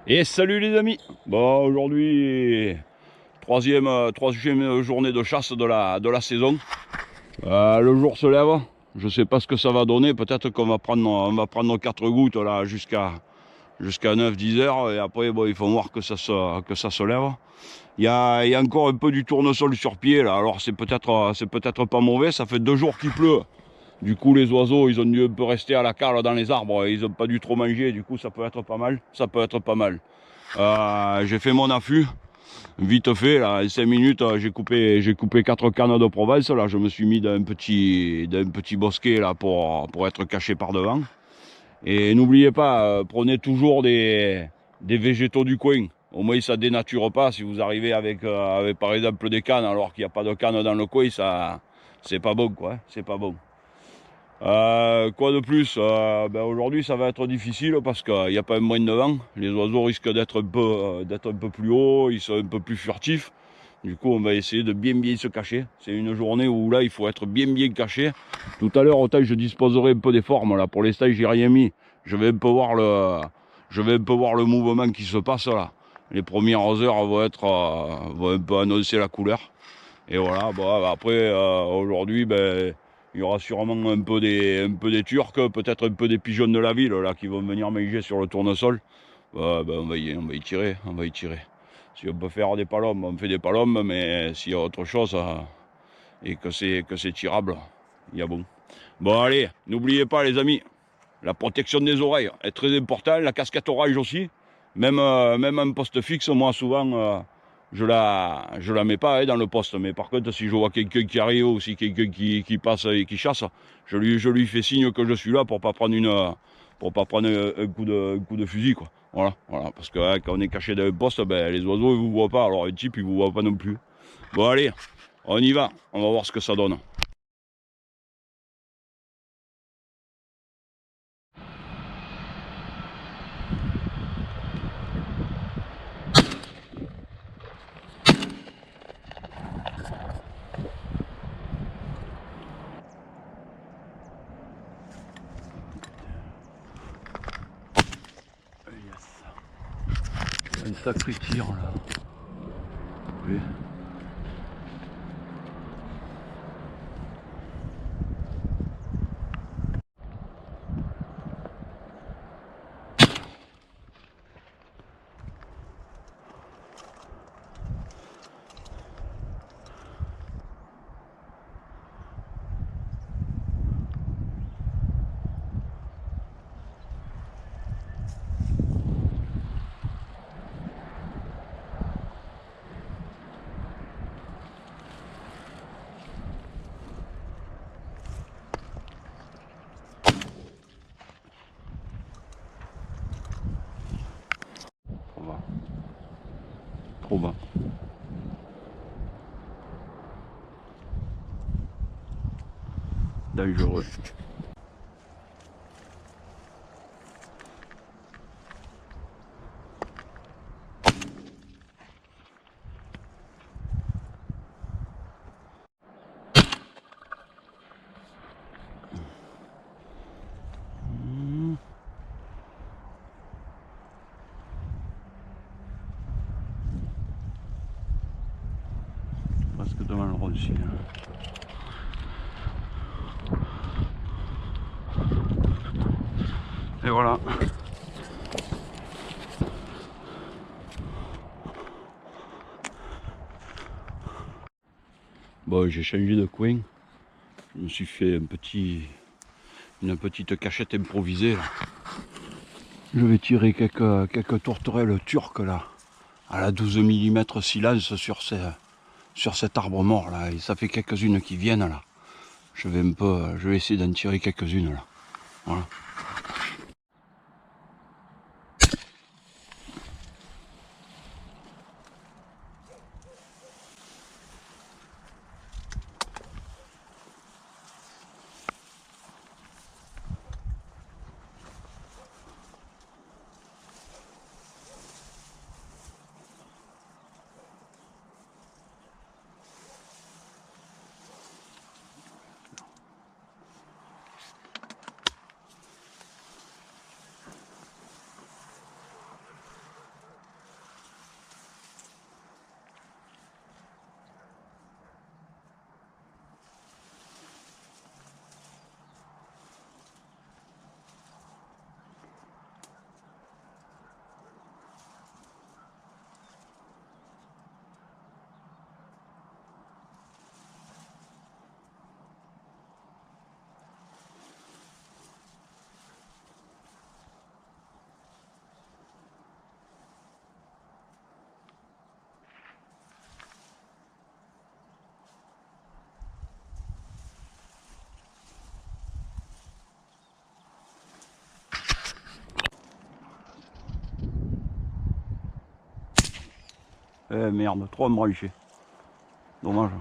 Et salut les amis. Bon, aujourd'hui, troisième journée de chasse de la saison. Le jour se lève. Je sais pas ce que ça va donner. Peut-être on va prendre 4 gouttes là jusqu'à 9-10 heures. Et après, bon, il faut voir que ça se lève. Il y a encore un peu du tournesol sur pied là. Alors c'est peut-être pas mauvais. Ça fait 2 jours qu'il pleut. Du coup, les oiseaux, ils ont dû un peu rester à la cale dans les arbres. Ils n'ont pas dû trop manger. Du coup, ça peut être pas mal. Ça peut être pas mal. J'ai fait mon affût, vite fait, là, en 5 minutes, j'ai coupé 4 cannes de Provence, là, je me suis mis dans un petit bosquet, là, pour être caché par devant. Et n'oubliez pas, prenez toujours des végétaux du coin, au moins ça dénature pas, si vous arrivez avec par exemple des cannes, alors qu'il n'y a pas de cannes dans le coin, ça, c'est pas bon, quoi, hein, c'est pas bon. Quoi de plus? Aujourd'hui ça va être difficile parce qu'il n'y a pas un brin de vent. Les oiseaux risquent d'être un peu plus haut, ils sont un peu plus furtifs. Du coup on va essayer de bien se cacher. C'est une journée où là il faut être bien caché. Tout à l'heure autant je disposerai un peu des formes là. Pour l'instant j'ai rien mis. Je vais un peu voir le mouvement qui se passe là. Les premières heures vont un peu annoncer la couleur. Et voilà, bon, après, aujourd'hui, il y aura sûrement un peu des Turcs, peut-être un peu des pigeons de la ville, là, qui vont venir manger sur le tournesol. On va y tirer, on va y tirer. Si on peut faire des palombes, on fait des palombes, mais s'il y a autre chose, et que c'est tirable, il y a bon. Bon, allez, n'oubliez pas, les amis, la protection des oreilles est très importante, la casquette orange aussi. Même en poste fixe, moi, souvent, je la mets pas, hein, dans le poste. Mais par contre, si je vois quelqu'un qui arrive ou si quelqu'un qui passe et qui chasse, je lui fais signe que je suis là pour pas prendre un coup de fusil, quoi. Voilà. Parce que hein, quand on est caché dans un poste, les oiseaux, ils vous voient pas. Alors, un type, ils vous voient pas non plus. Bon, allez, on y va. On va voir ce que ça donne. Un sacré tir, là. Oui. Trop bas. Trop bas. Dangereux. Presque devant le rocher. Et voilà. Bon, j'ai changé de coin. Je me suis fait une petite cachette improvisée, là. Je vais tirer quelques tourterelles turques là, à la 12 mm silence sur cet arbre mort là. Et ça fait quelques-unes qui viennent là. Je vais essayer d'en tirer quelques-unes là. Voilà. Eh merde, trop embranché. Dommage.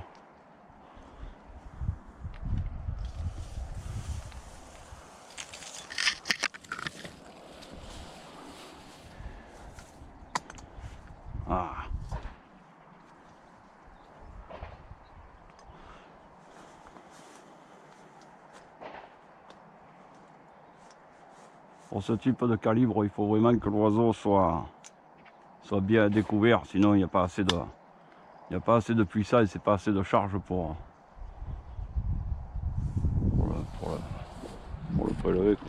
Ah. Pour ce type de calibre, il faut vraiment que l'oiseau soit bien découvert, sinon il n'y a pas assez de puissance, c'est pas assez de charge pour le prélever, quoi.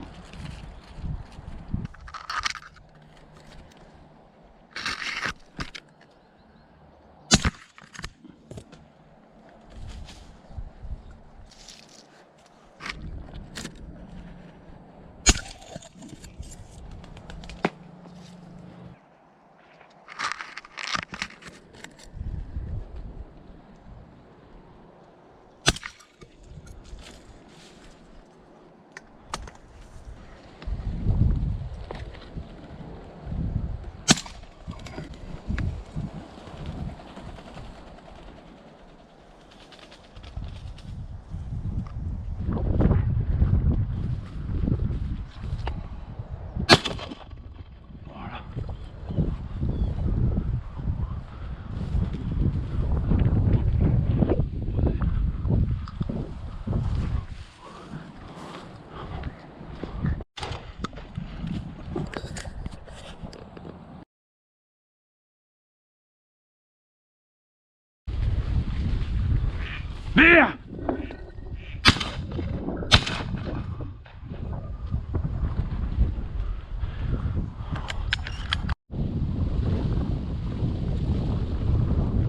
Merde!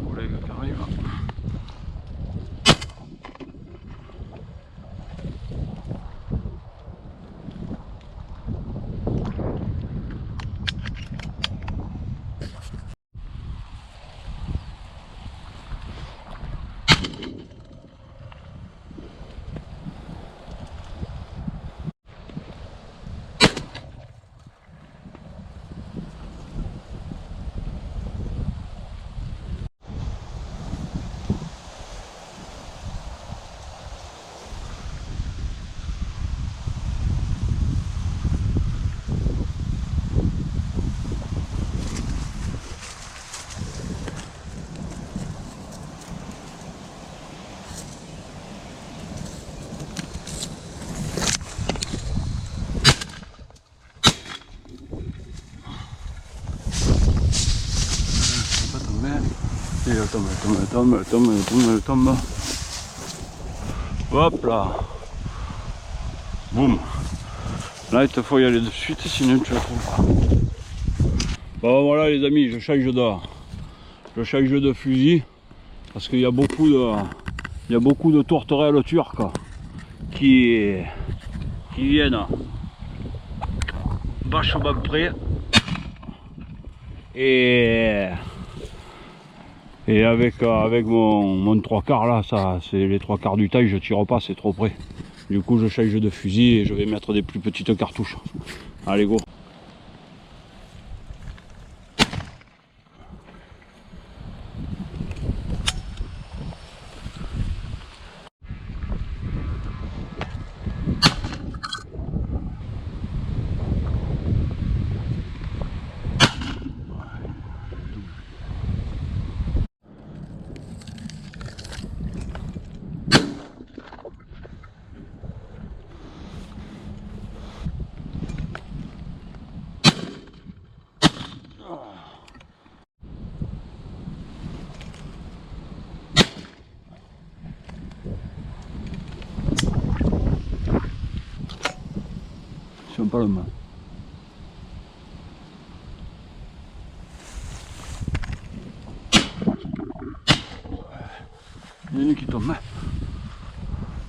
Collègue qui arrive. Et elle tombe. Hop là. Boum. Là il te faut y aller de suite, sinon tu la trouves pas. Bon voilà les amis, je change de fusil. Parce qu'il y a beaucoup de tourterelles turques qui viennent vachement près. Et avec mon 3/4 là, ça c'est les 3/4 du taille, je tire pas, c'est trop près. Du coup je change de fusil et je vais mettre des plus petites cartouches. Allez go. Pas le main. Il y en a une qui tombe.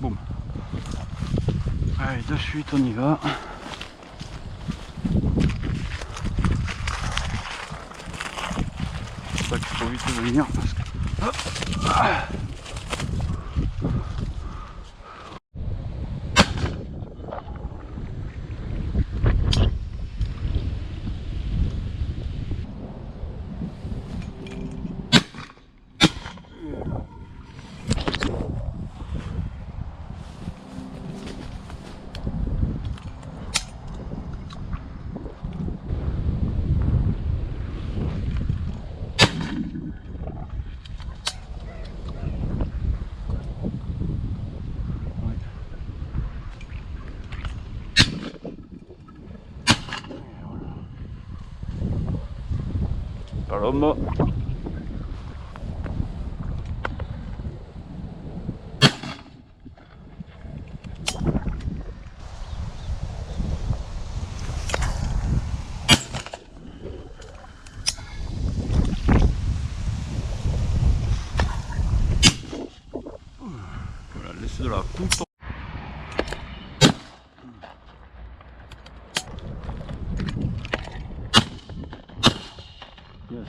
Boum. Allez, de suite on y va. Faut pas qu'il faut vite venir parce que. Hop. Ah. Palombe. Voilà, laisser de la poutre. Yes.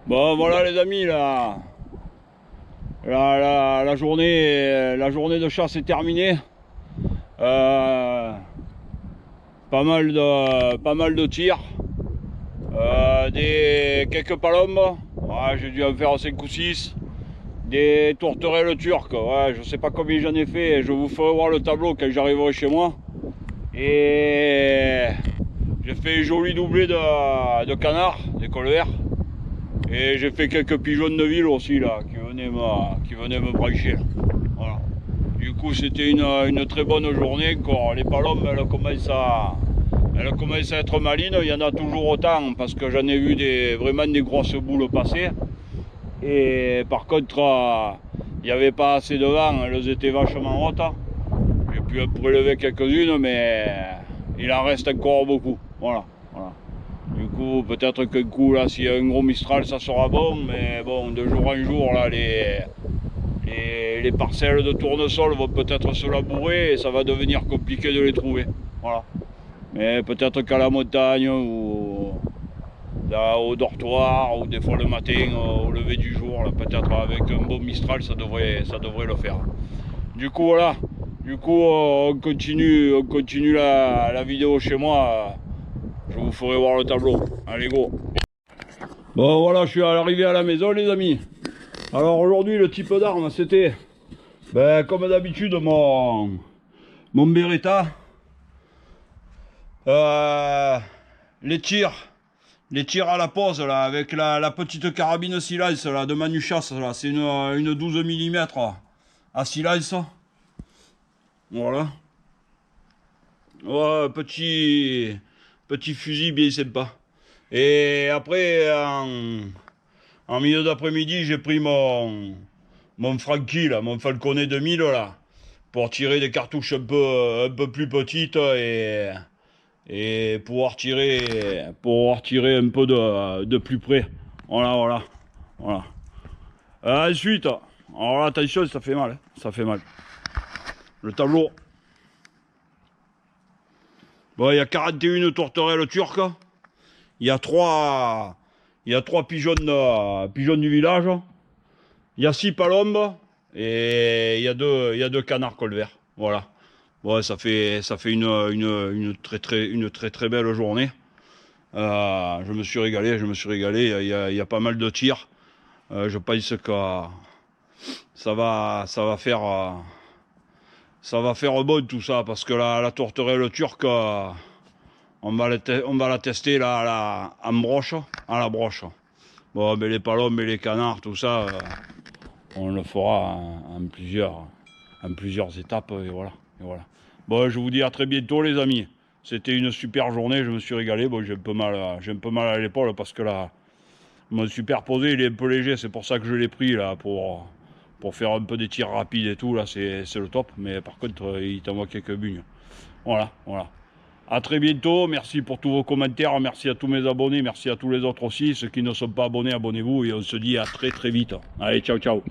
Bon voilà les amis, là, la journée de chasse est terminée. Pas mal de tirs, quelques palombes, ouais, j'ai dû en faire 5 ou 6, des tourterelles turques, ouais, je sais pas combien j'en ai fait, je vous ferai voir le tableau quand j'arriverai chez moi. Et j'ai fait un joli doublé de canards, des colverts. Et j'ai fait quelques pigeons de ville aussi là, qui venaient me brancher. Voilà. Du coup c'était une très bonne journée encore. Les palombes elles commencent à être malines, il y en a toujours autant parce que j'en ai vu vraiment des grosses boules passer. Et par contre il n'y avait pas assez de vent, elles étaient vachement hautes. J'ai pu en prélever quelques-unes mais il en reste encore beaucoup. Voilà. Du coup, peut-être qu'un coup, là, s'il y a un gros Mistral, ça sera bon, mais bon, de jour en jour, là, les parcelles de tournesol vont peut-être se labourer et ça va devenir compliqué de les trouver. Voilà. Mais peut-être qu'à la montagne ou là, au dortoir, ou des fois le matin, au lever du jour, là, peut-être avec un bon Mistral, ça devrait le faire. Du coup, voilà. Du coup, on continue la vidéo chez moi. Je vous ferai voir le tableau. Allez, go. Bon, voilà, je suis arrivé à la maison, les amis. Alors, aujourd'hui, le type d'arme, c'était, comme d'habitude, mon Beretta. Les tirs à la pose, là, avec la petite carabine silence, là, de Manuchasse, là. C'est une 12 mm à silence. Voilà. Ouais, petit fusil bien sympa. Et après, en milieu d'après-midi, j'ai pris mon Franchi, là, mon Falconet 2000, là, pour tirer des cartouches un peu plus petites et pouvoir tirer un peu de plus près. Voilà. Ensuite, alors là, attention, ça fait mal, hein, ça fait mal. Le tableau. Bon, il y a 41 tourterelles turques. Il y a 3 pigeons du village. Il y a 6 palombes et il y a deux canards colverts. Voilà. Bon, ça fait une très belle journée. Je me suis régalé. Il y a pas mal de tirs. Je pense que ça va faire bon tout ça parce que la tourterelle turque. On va la tester là, à la broche. Bon, mais les palombes et les canards, tout ça, on le fera en plusieurs étapes, et voilà. Bon, je vous dis à très bientôt, les amis. C'était une super journée, je me suis régalé. Bon, j'ai un peu mal à l'épaule parce que là, mon superposé, il est un peu léger, c'est pour ça que je l'ai pris là, pour faire un peu des tirs rapides et tout, là, c'est le top. Mais par contre, il t'envoie quelques bugnes. Voilà. A très bientôt, merci pour tous vos commentaires, merci à tous mes abonnés, merci à tous les autres aussi. Ceux qui ne sont pas abonnés, abonnez-vous et on se dit à très vite. Allez, ciao.